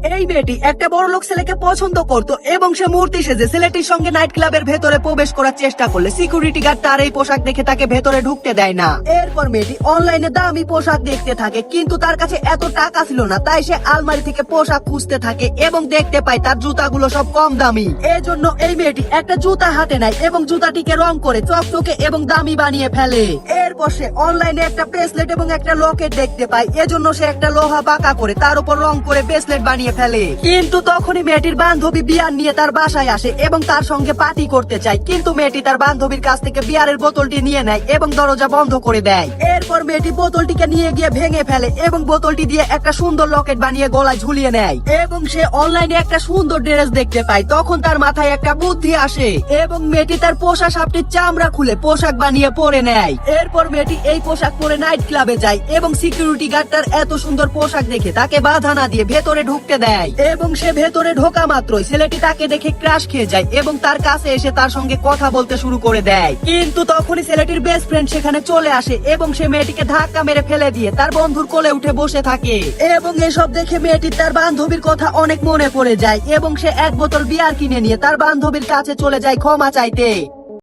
এই মেয়েটি একটা বড়লোক ছেলেকে পছন্দ করত এবং সে মূর্তি সেজে ছেলেটির সঙ্গে নাইট ক্লাবের ভেতরে প্রবেশ করার চেষ্টা করলে সিকিউরিটি গার্ড তার এই পোশাক দেখে তাকে ভেতরে ঢুকতে দেয় না। এরপর মেয়েটি অনলাইনে দামি পোশাক দেখতে থাকে, কিন্তু তার কাছে এত টাকা ছিল না, তাই সে আলমারি থেকে পোশাক খুঁজতে থাকে এবং দেখতে পায় তার জুতাগুলো সব কম দামি। এজন্য এই মেয়েটি একটা জুতা হাতে নেয় এবং জুতাটিকে রং করে চকচকে এবং দামি বানিয়ে ফেলে। এরপর সে অনলাইনে একটা ব্রেসলেট এবং একটা লকেট দেখতে পায়, এজন্য সে একটা লোহা বাঁকা করে তার উপর রং করে ব্রেসলেট বানিয়ে ফেলে। কিন্তু তখনই মেয়েটির বান্ধবী বিয়ার নিয়ে তার বাসায় আসে এবং তার সঙ্গে পার্টি করতে চায়, কিন্তু মেয়েটি তার বান্ধবীর কাছ থেকে বিয়ারের বোতলটি নিয়ে নেয় এবং দরজা বন্ধ করে দেয়। এরপর মেয়েটি বোতলটিকে নিয়ে গিয়ে ভেঙে ফেলে এবং বোতলটি দিয়ে একটা সুন্দর লকেট বানিয়ে গলায় ঝুলিয়ে নেয় এবং সে অনলাইনে একটা সুন্দর ড্রেস দেখতে পায়। তখন তার মাথায় একটা বুদ্ধি আসে এবং মেয়েটি তার পোষা সাপটির চামড়া খুলে পোশাক বানিয়ে পরে নেয়। এরপর মেয়েটি এই পোশাক পরে নাইট ক্লাবে যায় এবং সিকিউরিটি গার্ড তার এত সুন্দর পোশাক দেখে তাকে বাধা না দিয়ে ভেতরে ঢুকতে দেয় এবং সে ভেতরে ঢোকা মাত্রই ছেলেটি তাকে দেখে ক্রাশ খেয়ে যায় এবং তার কাছে এসে তার সঙ্গে কথা বলতে শুরু করে দেয়। কিন্তু তখনই ছেলেটির বেস্ট ফ্রেন্ড সেখানে চলে আসে এবং সে মেয়েটিকে ধাক্কা মেরে ফেলে দিয়ে তার বন্ধুর কোলে উঠে বসে থাকে এবং এসব দেখে মেয়েটির তার বান্ধবীর কথা অনেক মনে পড়ে যায় এবং সে এক বোতল বিয়ার কিনে নিয়ে তার বান্ধবীর কাছে চলে যায় ক্ষমা চাইতে।